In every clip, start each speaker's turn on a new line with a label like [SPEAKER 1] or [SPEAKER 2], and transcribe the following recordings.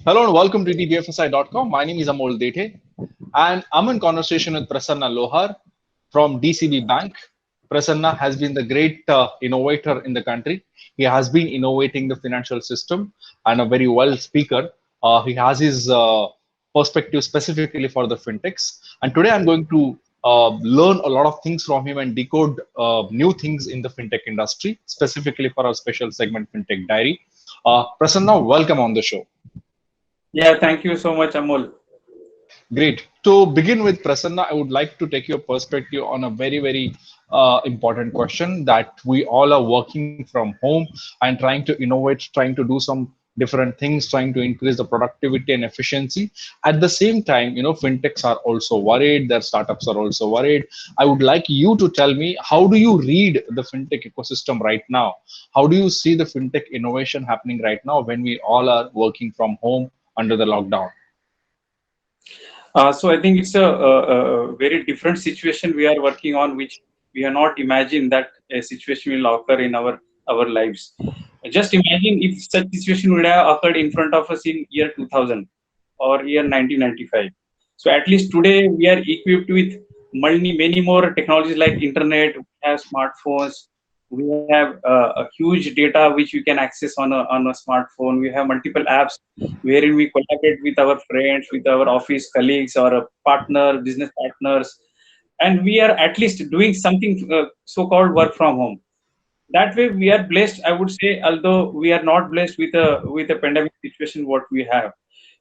[SPEAKER 1] Hello and welcome to dbfsi.com. My name is Amol Dete and I'm in conversation with Prasanna Lohar from DCB Bank. Prasanna has been the great innovator in the country. He has been innovating the financial system and a very well speaker. He has his perspective specifically for the fintechs. And today I'm going to learn a lot of things from him and decode new things in the fintech industry, specifically for our special segment, FinTech Dairy. Prasanna, welcome on the show.
[SPEAKER 2] Yeah, thank you so much, Amol.
[SPEAKER 1] Great. To begin with, Prasanna, I would like to take your perspective on a very important question that we all are working from home and trying to innovate, trying to do some different things, trying to increase the productivity and efficiency. At the same time, fintechs are also worried, their startups are also worried. I would like you to tell me, how do you read the fintech ecosystem right now? How do you see the fintech innovation happening right now when we all are working from home under the lockdown?
[SPEAKER 2] So I think it's a very different situation we are working on, which we have not imagined that a situation will occur in our lives. Just imagine if such situation would have occurred in front of us in year 2000 or year 1995. So at least today we are equipped with many more technologies like internet. We have smartphones. We have a huge data which we can access on a smartphone. We have multiple apps wherein we collaborate with our friends, with our office colleagues or business partners, and we are at least doing something so-called work from home. That way, we are blessed. I would say, although we are not blessed with a pandemic situation, what we have,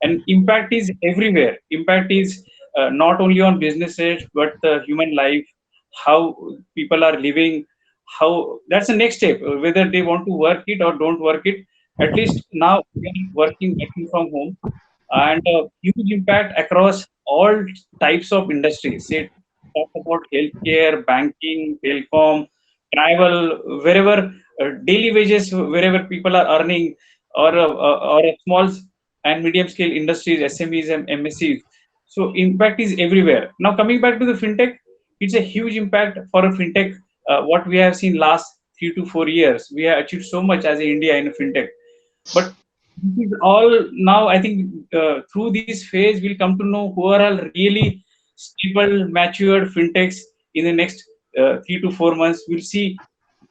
[SPEAKER 2] and impact is everywhere. Impact is not only on businesses but the human life, how people are living. How that's the next step. Whether they want to work it or don't work it, at least now we are working from home, and huge impact across all types of industries. Say, talk about healthcare, banking, telecom, travel, wherever daily wages, wherever people are earning, or a small and medium scale industries, SMEs and MSCs. So impact is everywhere. Now coming back to the fintech, it's a huge impact for a fintech. What we have seen last 3 to 4 years, we have achieved so much as a India in a fintech, but this is all now. I think through this phase, we'll come to know who are all really stable, matured fintechs in the next 3 to 4 months. We'll see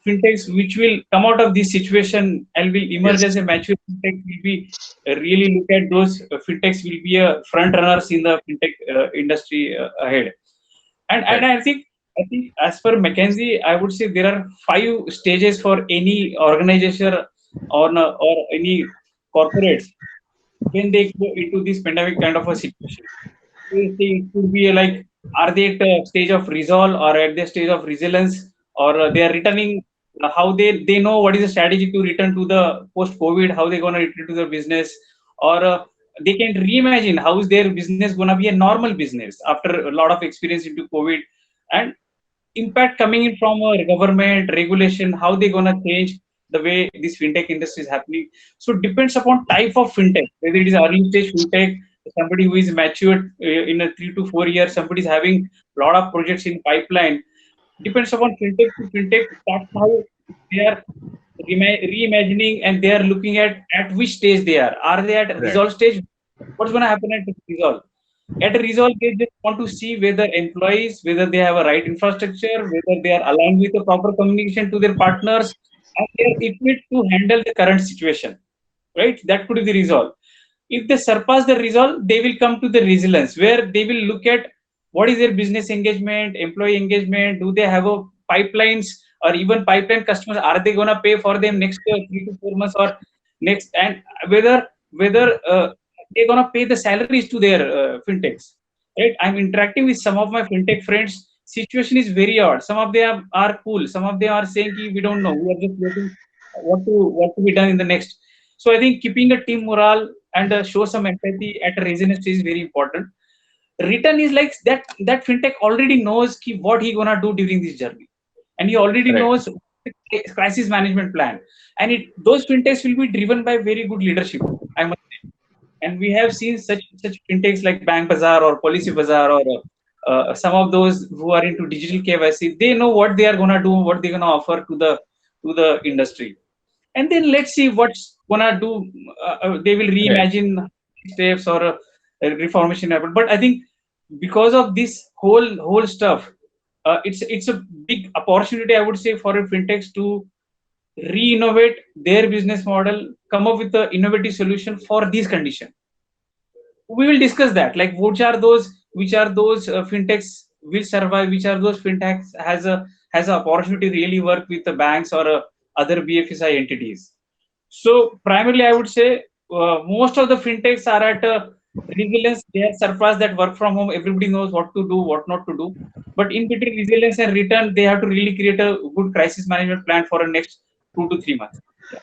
[SPEAKER 2] fintechs which will come out of this situation and will emerge
[SPEAKER 1] Yes.
[SPEAKER 2] as a mature fintech. Will be really look at those fintechs will be a front runners in the fintech industry ahead. And
[SPEAKER 1] Right.
[SPEAKER 2] I think as per McKinsey, I would say there are 5 stages for any organization or any corporates when they go into this pandemic kind of a situation. It could be like, are they at a stage of resolve or at the stage of resilience, or they are returning? How they know what is the strategy to return to the post COVID? How they gonna return to their business, or they can reimagine how is their business gonna be a normal business after a lot of experience into COVID, and impact coming in from a government regulation, how they gonna change the way this fintech industry is happening. So depends upon type of fintech, whether it is early stage fintech, somebody who is matured in a 3 to 4 years, somebody is having a lot of projects in pipeline. Depends upon fintech to fintech. That's how they are reimagining, and they are looking at which stage they are. Are they at
[SPEAKER 1] Right.
[SPEAKER 2] resolve stage? What's going to happen at resolve? At a resolve, they just want to see whether employees, whether they have a right infrastructure, whether they are aligned with the proper communication to their partners, and they are equipped to handle the current situation. Right? That could be the resolve. If they surpass the resolve, they will come to the resilience, where they will look at what is their business engagement, employee engagement. Do they have a pipelines or even pipeline customers? Are they going to pay for them next 3 to 4 months or next? And whether they're going to pay the salaries to their fintechs. Right? I'm interacting with some of my fintech friends. Situation is very odd. Some of them are cool. Some of them are saying, we don't know. We are just waiting what to be done in the next. So I think keeping a team morale and show some empathy at a resilience stage is very important. Return is like that fintech already knows what he gonna do during this journey, and he already
[SPEAKER 1] Right.
[SPEAKER 2] knows crisis management plan, and those fintechs will be driven by very good leadership. I must say, and we have seen such fintechs like Bank Bazaar or Policy Bazaar or some of those who are into digital KYC. They know what they are gonna do, what they're gonna offer to the industry, and then let's see what's gonna do. They will
[SPEAKER 1] Right.
[SPEAKER 2] reimagine steps or a reformation happened. But I think because of this whole stuff, it's a big opportunity, I would say, for a fintechs to re-innovate their business model, come up with an innovative solution for these conditions. We will discuss that, like which are those fintechs will survive, which are those fintechs has a opportunity to really work with the banks or other BFSI entities. So primarily, I would say most of the fintechs are at resilience. They have surpassed that work from home. Everybody knows what to do, what not to do. But in between resilience and return, they have to really create a good crisis management plan for the next 2 to 3 months. Yeah.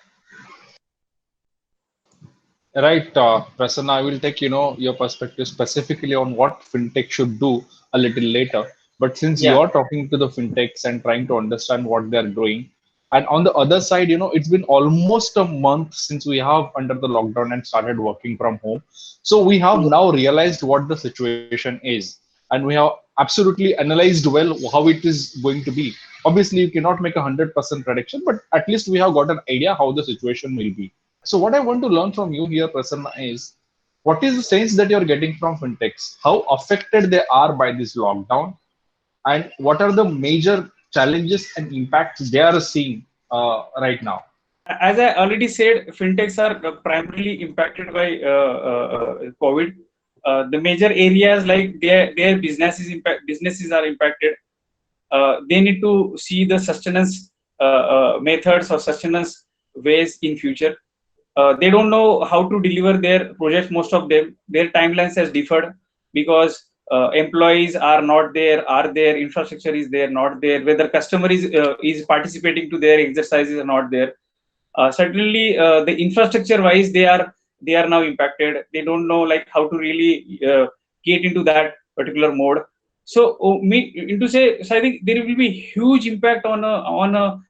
[SPEAKER 1] Right, Prasanna, I will take your perspective specifically on what fintech should do a little later. But since you
[SPEAKER 2] Yeah.
[SPEAKER 1] are talking to the fintechs and trying to understand what they're doing, and on the other side, it's been almost a month since we have under the lockdown and started working from home. So we have now realized what the situation is, and we have absolutely analyzed well how it is going to be. Obviously, you cannot make 100% prediction, but at least we have got an idea how the situation will be. So what I want to learn from you here, Prasanna, is what is the sense that you're getting from fintechs? How affected they are by this lockdown, and what are the major challenges and impacts they are seeing right now?
[SPEAKER 2] As I already said, fintechs are primarily impacted by COVID. The major areas like their businesses are impacted. They need to see the sustenance methods or sustenance ways in future. They don't know how to deliver their projects. Most of them, their timelines has differed because employees are not there, are there, infrastructure is there, not there, whether customer is participating to their exercises or not there. Certainly, the infrastructure wise, they are now impacted. They don't know like how to really get into that particular mode. So, to say, so I think there will be huge impact on a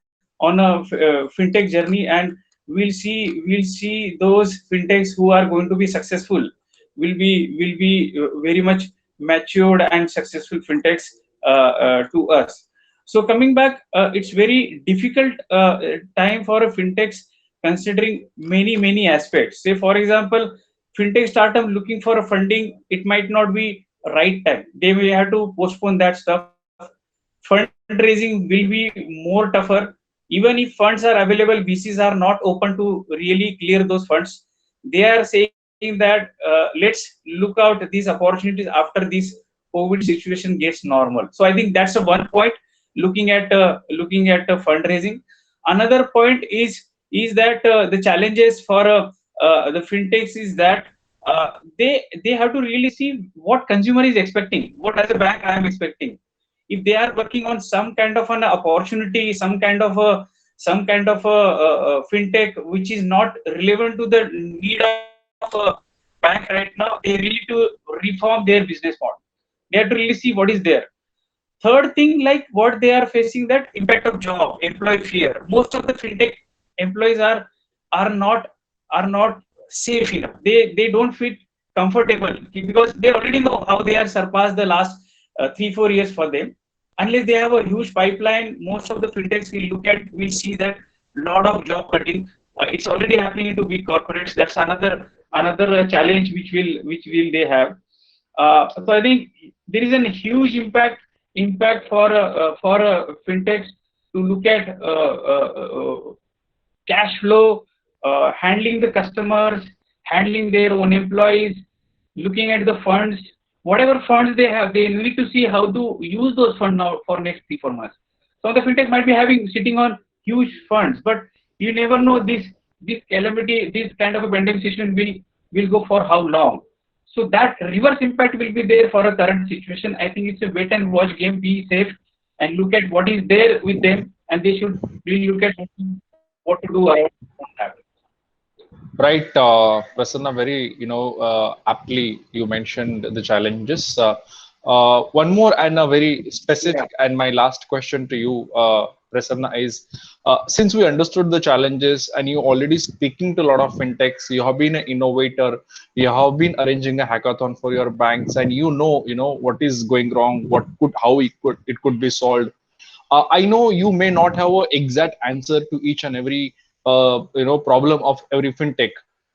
[SPEAKER 2] fintech journey, and we'll see those fintechs who are going to be successful will be very much matured and successful fintechs to us. So coming back, it's very difficult time for a fintechs considering many aspects. Say for example, fintech startup looking for a funding, it might not be right time. They may have to postpone that stuff. Fundraising will be more tougher. Even if funds are available, VCs are not open to really clear those funds. They are saying that let's look out these opportunities after this COVID situation gets normal. So I think that's a one point. Looking at fundraising. Another point is that the challenges for the fintechs is that they have to really see what consumer is expecting. What as a bank I am expecting. If they are working on some kind of an opportunity, some kind of a fintech which is not relevant to the need of a bank right now, they really to reform their business model. They have to really see what is there. Third thing, like what they are facing, that impact of job, employee fear. Most of the fintech employees are not are not safe enough. They don't feel comfortable because they already know how they are surpassed the last 3 4 years for them. Unless they have a huge pipeline, most of the fintechs will see that lot of job cutting. It's already happening into big corporates. That's another challenge which will they have. So I think there is a huge impact for fintechs to look at cash flow, handling the customers, handling their own employees, looking at the funds, whatever funds they have, they need to see how to use those funds now for next 3 4 months. So the fintech might be having sitting on huge funds, but you never know this calamity, this kind of a pandemic situation will go for how long. So that reverse impact will be there for a current situation. I think it's a wait and watch game. Be safe and look at what is there with them, and they should really look at what to do around that.
[SPEAKER 1] Right, Prasanna, very aptly you mentioned the challenges. One more and a very
[SPEAKER 2] Yeah.
[SPEAKER 1] specific and my last question to you, Prasanna, is since we understood the challenges and you already speaking to a lot of fintechs, you have been an innovator, you have been arranging a hackathon for your banks, and you know what is going wrong, how it could be solved. I know you may not have an exact answer to each and every problem of every fintech,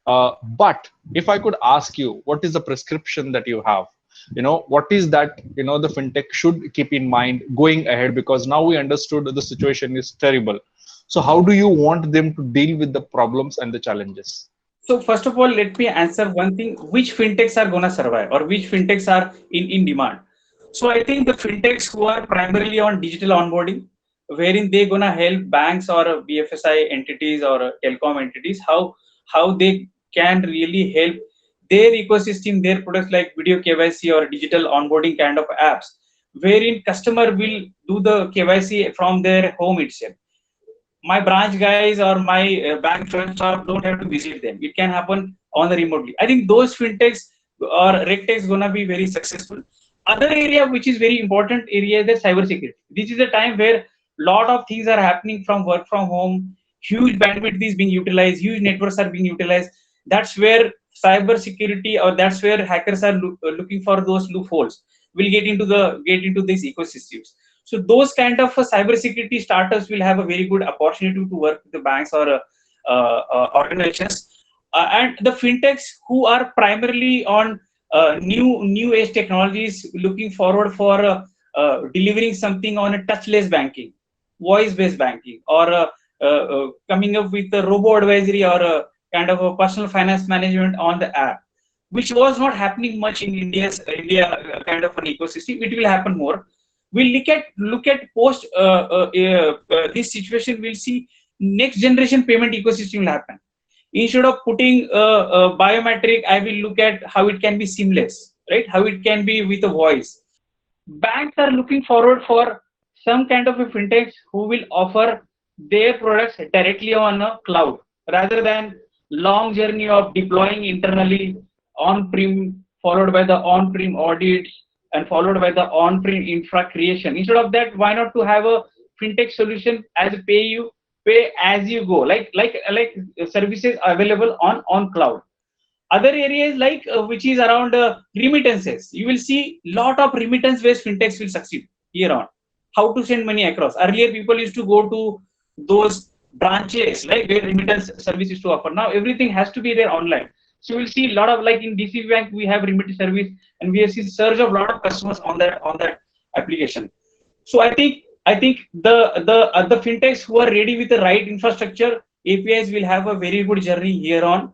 [SPEAKER 1] But if I could ask you, what is the prescription that you have? What is that, the fintech should keep in mind going ahead? Because now we understood that the situation is terrible. So how do you want them to deal with the problems and the challenges?
[SPEAKER 2] So first of all, let me answer one thing: which fintechs are gonna survive, or which fintechs are in demand? So I think the fintechs who are primarily on digital onboarding, wherein they're gonna help banks or BFSI entities or telecom entities, how they can really help their ecosystem, their products like video KYC or digital onboarding kind of apps, wherein customer will do the KYC from their home itself. My branch guys or my bank friends don't have to visit them. It can happen on the remotely. I think those fintechs or regtechs gonna be very successful. Other area which is very important area is the cybersecurity. This is a time where lot of things are happening from work from home. Huge bandwidth is being utilized. Huge networks are being utilized. That's where cybersecurity, or that's where hackers are looking for those loopholes. Will get into these ecosystems. So those kind of cybersecurity startups will have a very good opportunity to work with the banks or organizations, and the fintechs who are primarily on new age technologies, looking forward for delivering something on a touchless banking, voice based banking, or coming up with a robo advisory or a kind of a personal finance management on the app, which was not happening much in India kind of an ecosystem. It will happen more. We'll look at post this situation. We'll see next generation payment ecosystem will happen. Instead of putting biometric, I will look at how it can be seamless, right? How it can be with a voice. Banks are looking forward for some kind of a fintechs who will offer their products directly on a cloud, rather than long journey of deploying internally on-prem, followed by the on-prem audits, and followed by the on-prem infra creation. Instead of that, why not to have a fintech solution as a pay as you go, like services available on cloud. Other areas like which is around remittances, you will see lot of remittance based fintechs will succeed here on. How to send money across? Earlier people used to go to those branches like where remittance service is to offer. Now everything has to be there online. So you will see a lot of, like in DCB Bank we have remittance service, and we have seen surge of lot of customers on that application. So I think the fintechs who are ready with the right infrastructure, APIs, will have a very good journey here on.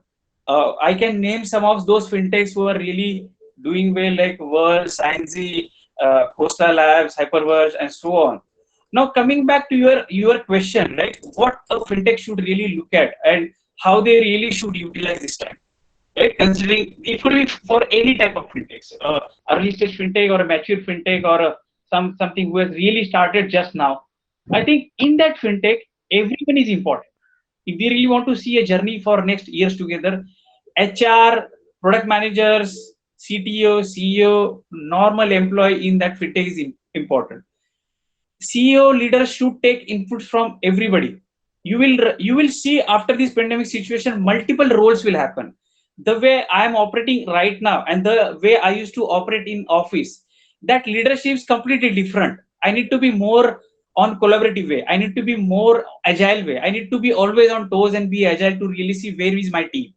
[SPEAKER 2] I can name some of those fintechs who are really doing well, like Verse, Sciency, Costa Labs, Hyperverse, and so on. Now, coming back to your question, right? What a fintech should really look at and how they really should utilize this time, right? Considering it could be for any type of fintechs, early stage fintech or a mature fintech, or something who has really started just now. I think in that fintech, everyone is important. If we really want to see a journey for next years together, HR, product managers, CTO, CEO, normal employee in that fintech is important. CEO leaders should take inputs from everybody. You will see after this pandemic situation, multiple roles will happen. The way I am operating right now and the way I used to operate in office, that leadership is completely different. I need to be more on collaborative way. I need to be more agile way. I need to be always on toes and be agile to really see where is my team.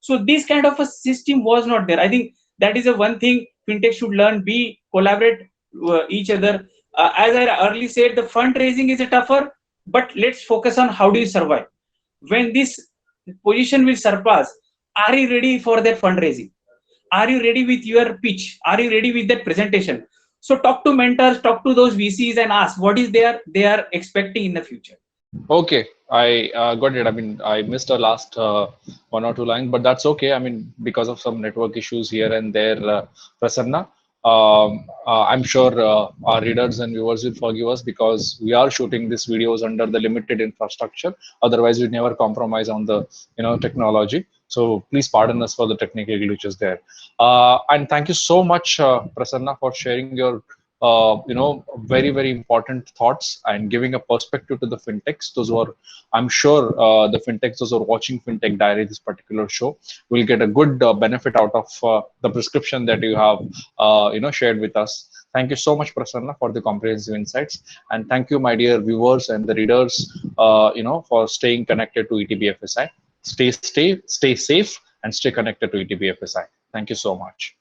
[SPEAKER 2] So this kind of a system was not there. I think that is a one thing fintech should learn: be collaborate each other. As I early said, the fundraising is a tougher, but let's focus on how do you survive when this position will surpass. Are you ready for that fundraising? Are you ready with your pitch? Are you ready with that presentation? So talk to mentors, talk to those VCs, and ask what is they are expecting in the future.
[SPEAKER 1] Okay, I got it. I mean, I missed the last one or two lines, but that's okay. I mean, because of some network issues here and there, Prasanna, I'm sure our readers and viewers will forgive us because we are shooting these videos under the limited infrastructure. Otherwise, we never compromise on the technology. So please pardon us for the technical glitches there. And thank you so much, Prasanna, for sharing your very important thoughts and giving a perspective to the fintechs. Those who are, I'm sure, the fintechs, those who are watching FinTech Diary, this particular show, will get a good benefit out of the prescription that you have shared with us. Thank you so much, Prasanna, for the comprehensive insights, and thank you, my dear viewers and the readers, for staying connected to ETBFSI. Stay safe, and stay connected to ETBFSI. Thank you so much.